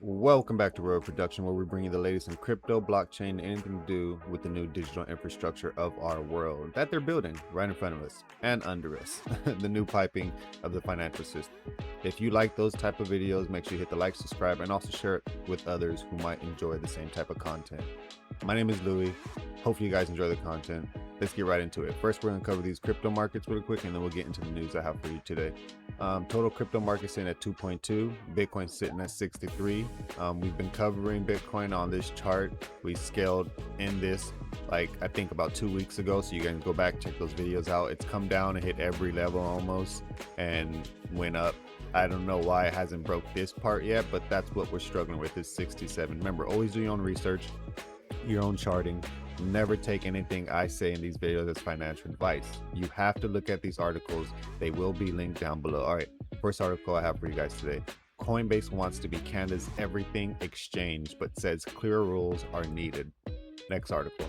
Welcome back to Road Production, where we bring you the latest in crypto, blockchain, and anything to do with the new digital infrastructure of our world that they're building right in front of us and under us, the new piping of the financial system. If you like those type of videos, make sure you hit the like, subscribe, and also share it with others who might enjoy the same type of content. My name is Louis. Hopefully you guys enjoy the content. Let's get right into it. First, we're going to cover these crypto markets really quick, and then we'll get into the news I have for you today. Total crypto market sitting at 2.2, Bitcoin sitting at 63. We've been covering Bitcoin on this chart. We scaled in this I think about 2 weeks ago, so you guys go back, check those videos out. It's come down and hit every level almost and went up. I don't know why it hasn't broke this part yet, but that's what we're struggling with, is 67. Remember, always do your own research, your own charting. Never take anything I say in these videos as financial advice. You have to look at these articles. They will be linked down below. All right, first article I have for you guys today. Coinbase wants to be Canada's everything exchange, but says clearer rules are needed. Next article.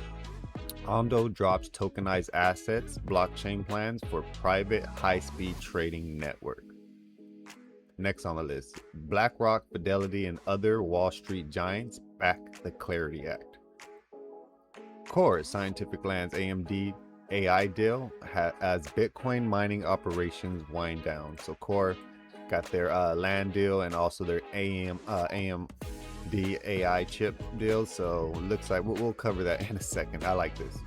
Ondo drops tokenized assets blockchain plans for private high-speed trading network. Next on the list, BlackRock, Fidelity, and other Wall Street giants back the Clarity Act. Core Scientific lands AMD AI deal as Bitcoin mining operations wind down. So Core got their land deal and also their AMD AI chip deal. So looks like we'll cover that in a second. I like this.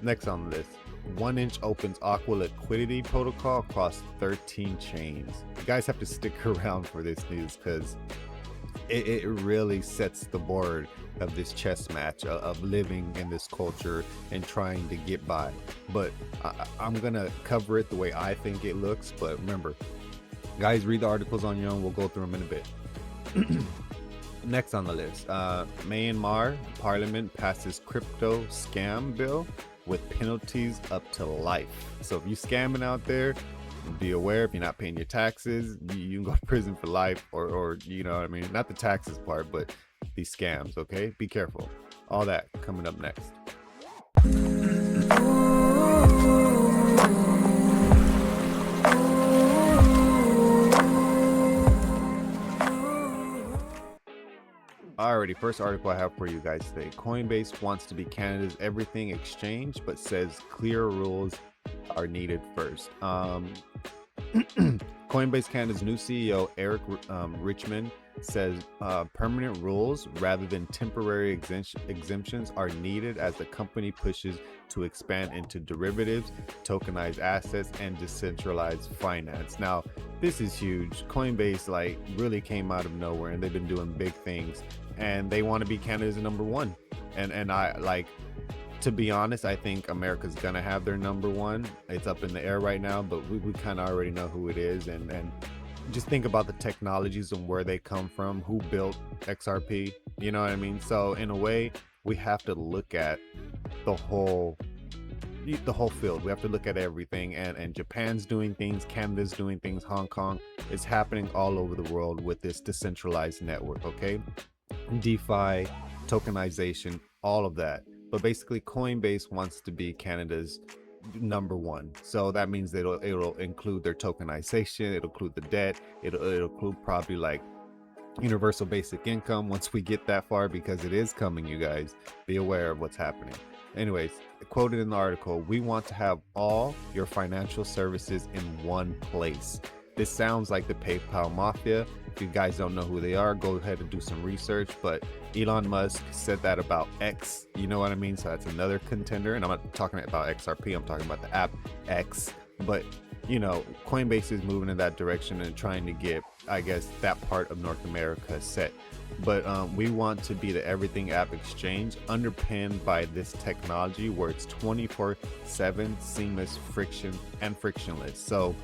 Next on the list, 1inch opens Aqua liquidity protocol across 13 chains. You guys have to stick around for this news because it really sets the board of this chess match of living in this culture and trying to get by. But I'm gonna cover it the way I think it looks. But remember, guys, read the articles on your own. We'll go through them in a bit. Next on the list, Myanmar Parliament passes crypto scam bill with penalties up to life. So if you scamming out there, be aware. If you're not paying your taxes, you can go to prison for life, or you know what I mean, not the taxes part, but these scams. Okay, be careful. All that coming up next. Alrighty, first article I have for you guys today. Coinbase wants to be Canada's everything exchange, but says clear rules are needed first. Coinbase Canada's new CEO, Eric Richmond, says permanent rules rather than temporary exemptions are needed as the company pushes to expand into derivatives, tokenized assets, and decentralized finance. Now, this is huge. Coinbase really came out of nowhere, and they've been doing big things, and they want to be Canada's number one. And I to be honest, I think America's gonna have their number one. It's up in the air right now, but we kind of already know who it is. And just think about the technologies and where they come from, who built XRP, you know what I mean? So in a way, we have to look at the whole field. We have to look at everything, and Japan's doing things, Canada's doing things, Hong Kong. It's happening all over the world with this decentralized network, okay? DeFi, tokenization, all of that. But basically, Coinbase wants to be Canada's number one. So that means that it'll include their tokenization, it'll include the debt, it'll include probably universal basic income once we get that far, because it is coming, you guys. Be aware of what's happening. Anyways, quoted in the article, we want to have all your financial services in one place. This sounds like the PayPal mafia. If you guys don't know who they are, go ahead and do some research. But Elon Musk said that about X, you know what I mean? So that's another contender. And I'm not talking about XRP, I'm talking about the app X. But Coinbase is moving in that direction and trying to get, I guess, that part of North America set. But we want to be the everything app exchange underpinned by this technology where it's 24/7 seamless, frictionless. So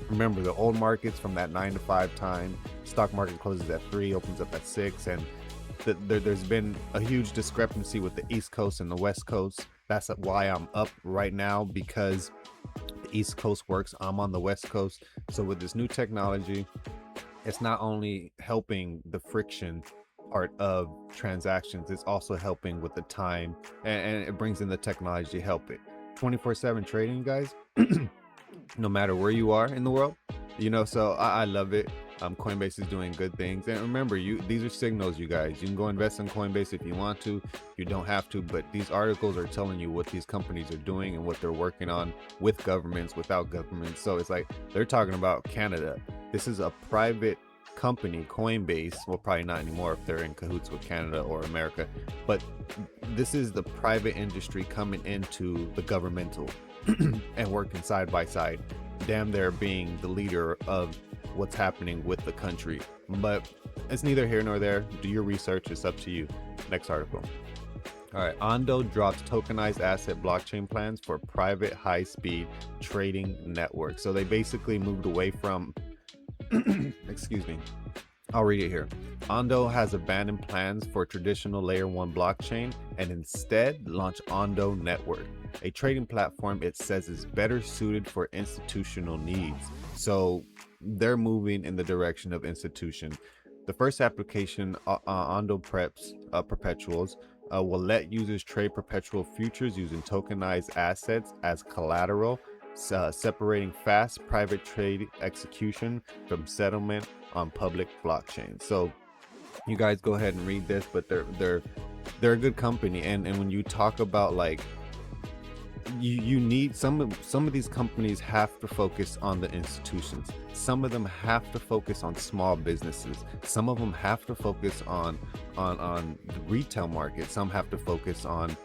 remember, the old markets from that 9 to 5 time, stock market closes at 3, opens up at 6, and there's been a huge discrepancy with the East Coast and the West Coast. That's why I'm up right now, because the East Coast works, I'm on the West Coast. So with this new technology, it's not only helping the friction part of transactions, it's also helping with the time, and it brings in the technology to help it. 24/7 trading, guys. No matter where you are in the world, so I love it. Coinbase is doing good things. And remember, these are signals, you guys. You can go invest in Coinbase if you want to. You don't have to, but these articles are telling you what these companies are doing and what they're working on with governments, without governments. So it's like they're talking about Canada. This is a private company, Coinbase. Well, probably not anymore if they're in cahoots with Canada or America, but this is the private industry coming into the governmental and working side by side, damn near being the leader of what's happening with the country. But it's neither here nor there. Do your research, it's up to you. Next article. All right, Ondo drops tokenized asset blockchain plans for private high-speed trading network. So they basically moved away from excuse me, I'll read it here. Ondo has abandoned plans for traditional layer 1 blockchain and instead launched Ondo Network, a trading platform it says is better suited for institutional needs. So they're moving in the direction of institution. The first application, Ondo Perpetuals, will let users trade perpetual futures using tokenized assets as collateral, separating fast private trade execution from settlement on public blockchain. So you guys go ahead and read this, but they're a good company. And when you talk about like you need some of these companies have to focus on the institutions. Some of them have to focus on small businesses. Some of them have to focus on the retail market. Some have to focus on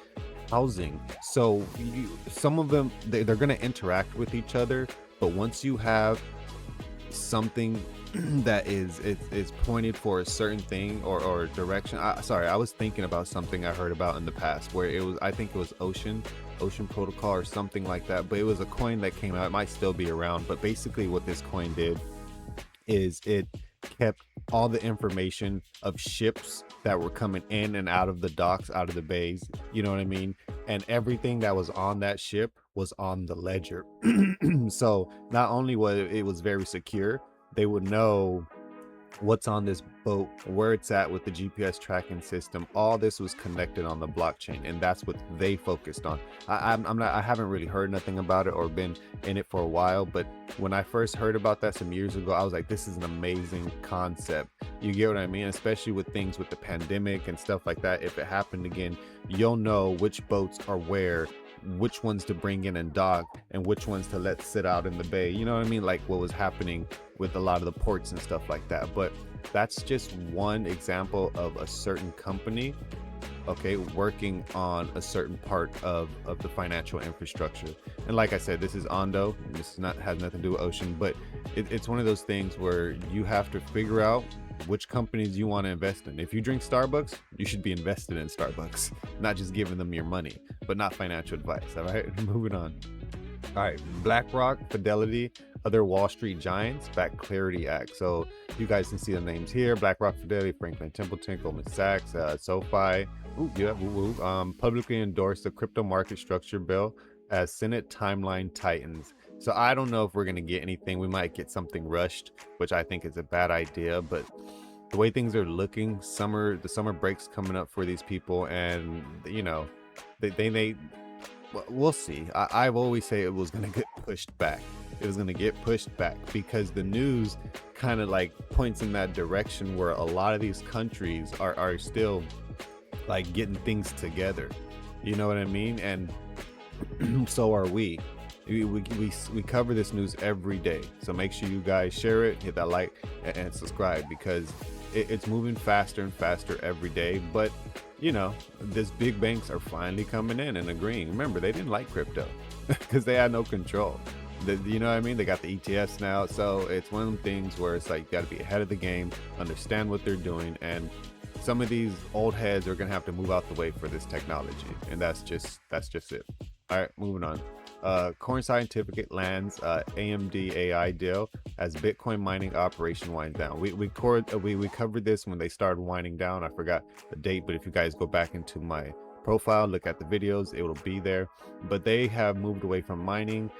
housing. So some of them they're going to interact with each other, but once you have something that is pointed for a certain thing or direction. I was thinking about something I heard about in the past where I think it was Ocean Protocol or something like that, but it was a coin that came out. It might still be around, but basically what this coin did is it kept all the information of ships that were coming in and out of the docks, out of the bays, you know what I mean? And everything that was on that ship was on the ledger. So not only was it was very secure, they would know what's on this boat, where it's at with the GPS tracking system. All this was connected on the blockchain, and that's what they focused on. I haven't really heard nothing about it or been in it for a while, but when I first heard about that some years ago, I was like, this is an amazing concept. You get what I mean? Especially with things with the pandemic and stuff like that. If it happened again, you'll know which boats are where, which ones to bring in and dock, and which ones to let sit out in the bay. You know what I mean? Like what was happening with a lot of the ports and stuff like that. But that's just one example of a certain company, okay, working on a certain part of the financial infrastructure. And like I said, this is Ondo. This has nothing to do with Ocean, but it's one of those things where you have to figure out which companies you want to invest in. If you drink Starbucks, you should be invested in Starbucks, not just giving them your money, but not financial advice. All right, moving on. All right, BlackRock, Fidelity, other Wall Street giants back Clarity Act. So you guys can see the names here: BlackRock, Fidelity, Franklin Templeton, Goldman Sachs, SoFi. Publicly endorsed the crypto market structure bill as Senate timeline tightens. So I don't know if we're going to get anything. We might get something rushed, which I think is a bad idea. But the way things are looking, the summer break's coming up for these people, and you know, we'll see. I've always say it was going to get pushed back. It was going to get pushed back because the news kind of like points in that direction where a lot of these countries are still like getting things together. You know what I mean? And so are we. We cover this news every day, so make sure you guys share it, hit that like and subscribe, because it's moving faster and faster every day. But you know, these big banks are finally coming in and agreeing. Remember, they didn't like crypto because they had no control. You know what I mean? They got the ETFs now, so it's one of them things where it's like you got to be ahead of the game, understand what they're doing, and some of these old heads are gonna have to move out the way for this technology, and that's just it. All right, moving on. Core Scientific lands AMD AI deal as Bitcoin mining operation winds down. We covered this when they started winding down. I forgot the date, but if you guys go back into my profile, look at the videos, it will be there. But they have moved away from mining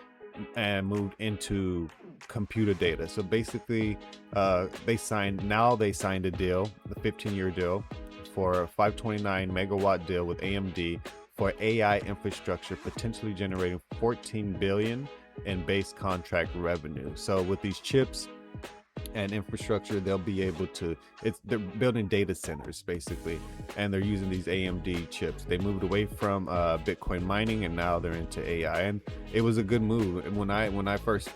and moved into computer data. So basically, they signed a deal, the 15-year deal, for a 529 megawatt deal with AMD for AI infrastructure, potentially generating 14 billion in base contract revenue. So with these chips, and infrastructure, they'll be able to, they're building data centers basically, and they're using these AMD chips. They moved away from Bitcoin mining, and now they're into AI, and it was a good move. And when I first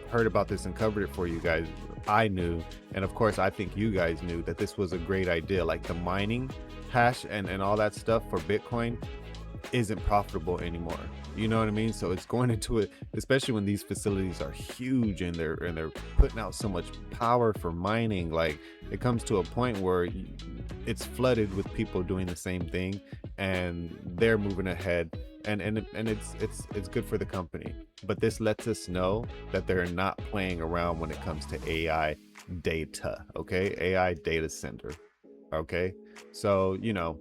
heard about this and covered it for you guys, I knew, and of course I think you guys knew, that this was a great idea. Like the mining hash and all that stuff for Bitcoin isn't profitable anymore. You know what I mean? So it's going into it, especially when these facilities are huge and they're putting out so much power for mining. Like it comes to a point where it's flooded with people doing the same thing, and they're moving ahead, and it's good for the company. But this lets us know that they're not playing around when it comes to AI data. Okay, AI data center. Okay, so you know,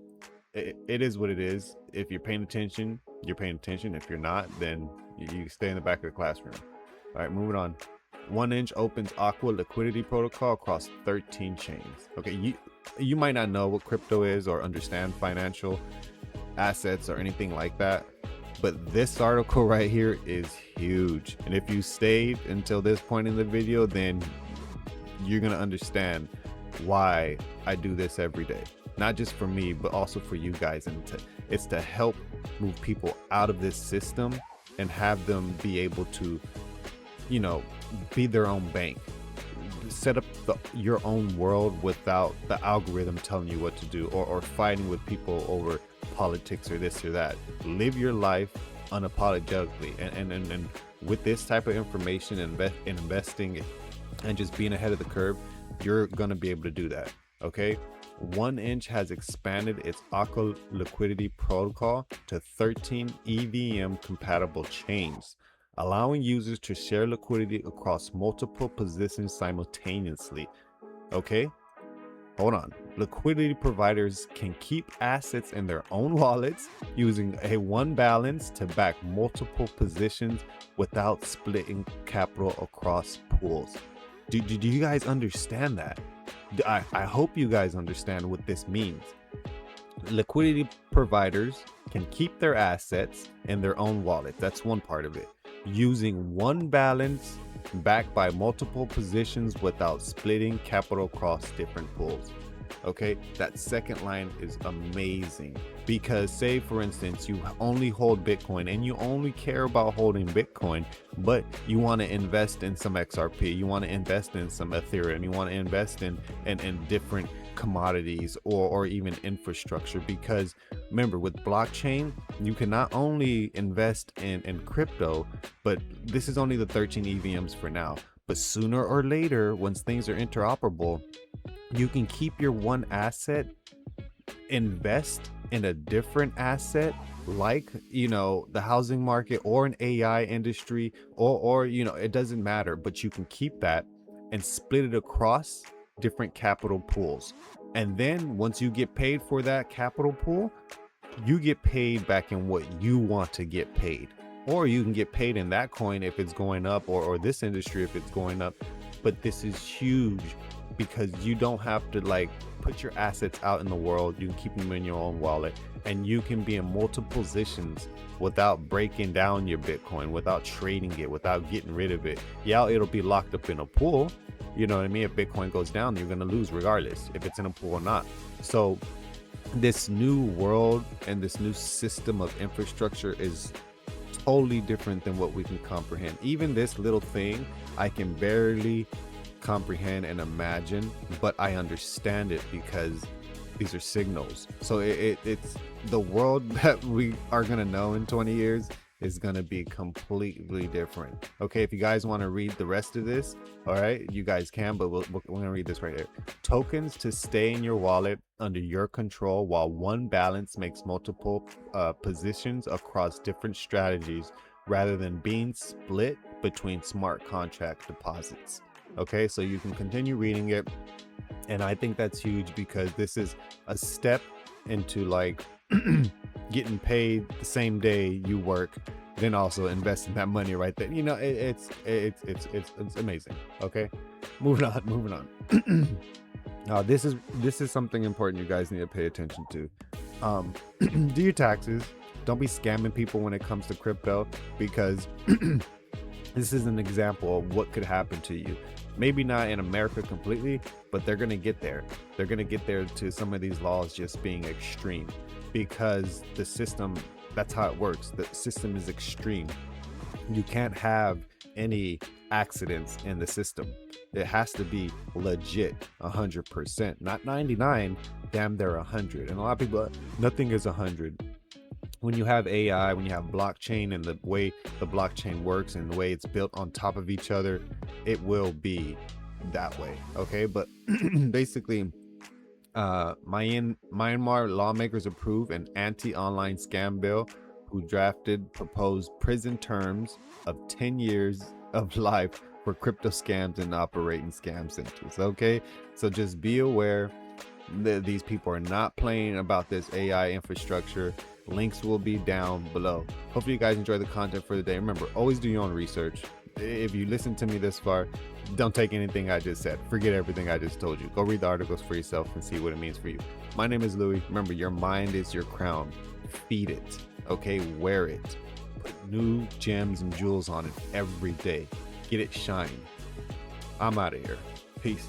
it is what it is. If you're paying attention, you're paying attention. If you're not, then you stay in the back of the classroom. All right, moving on. 1inch opens Aqua liquidity protocol across 13 chains. Okay, you might not know what crypto is or understand financial assets or anything like that, but this article right here is huge. And if you stayed until this point in the video, then you're gonna understand why I do this every day. Not just for me, but also for you guys. And it's to help move people out of this system and have them be able to, you know, be their own bank, set up your own world without the algorithm telling you what to do, or fighting with people over politics or this or that. Live your life unapologetically, and with this type of information and investing and just being ahead of the curve, you're gonna be able to do that. Okay, 1inch has expanded its Aqua liquidity protocol to 13 EVM compatible chains, allowing users to share liquidity across multiple positions simultaneously. Okay, hold on. Liquidity providers can keep assets in their own wallets using a one balance to back multiple positions without splitting capital across pools. Do you guys understand that? I hope you guys understand what this means. Liquidity providers can keep their assets in their own wallet. That's one part of it. Using one balance backed by multiple positions without splitting capital across different pools. Okay, that second line is amazing, because say for instance you only hold Bitcoin and you only care about holding Bitcoin, but you want to invest in some XRP, you want to invest in some Ethereum, you want to invest in different commodities or even infrastructure. Because remember, with blockchain you can not only invest in crypto, but this is only the 13 EVMs for now, but sooner or later, once things are interoperable, you can keep your one asset, invest in a different asset, like, you know, the housing market or an AI industry, or you know, it doesn't matter, but you can keep that and split it across different capital pools. And then once you get paid for that capital pool, you get paid back in what you want to get paid, or you can get paid in that coin if it's going up, or this industry if it's going up. But this is huge, because you don't have to like put your assets out in the world. You can keep them in your own wallet, and you can be in multiple positions without breaking down your Bitcoin, without trading it, without getting rid of it. Yeah, it'll be locked up in a pool. You know what I mean? If Bitcoin goes down, you're going to lose regardless if it's in a pool or not. So this new world and this new system of infrastructure is totally different than what we can comprehend. Even this little thing, I can barely comprehend and imagine, but I understand it because these are signals. So it's the world that we are going to know in 20 years is going to be completely different. Okay, if you guys want to read the rest of this, all right, you guys can, but we're going to read this right here. Tokens to stay in your wallet under your control, while one balance makes multiple positions across different strategies rather than being split between smart contract deposits. Okay, so you can continue reading it, and I think that's huge, because this is a step into like getting paid the same day you work, then also investing that money right there. You know, it's amazing. Okay, moving on. Now this is something important you guys need to pay attention to. Do your taxes. Don't be scamming people when it comes to crypto, because This is an example of what could happen to you. Maybe not in America completely, but they're going to get there. They're going to get there to some of these laws just being extreme, because the system, that's how it works. The system is extreme. You can't have any accidents in the system. It has to be legit 100%, not 99, damn, they're 100. And a lot of people, nothing is 100. When you have AI, when you have blockchain and the way the blockchain works and the way it's built on top of each other, it will be that way. Okay. But basically, Myanmar lawmakers approve an anti-online scam bill, who drafted proposed prison terms of 10 years of life for crypto scams and operating scam centers. Okay. So just be aware that these people are not playing about this AI infrastructure. Links will be down below. Hopefully you guys enjoy the content for the day. Remember, always do your own research. If you listen to me this far, don't take anything I just said. Forget everything I just told you. Go read the articles for yourself and see what it means for you. My name is Louis. Remember, your mind is your crown. Feed it. Okay, wear it. Put new gems and jewels on it every day. Get it shine. I'm out of here. Peace.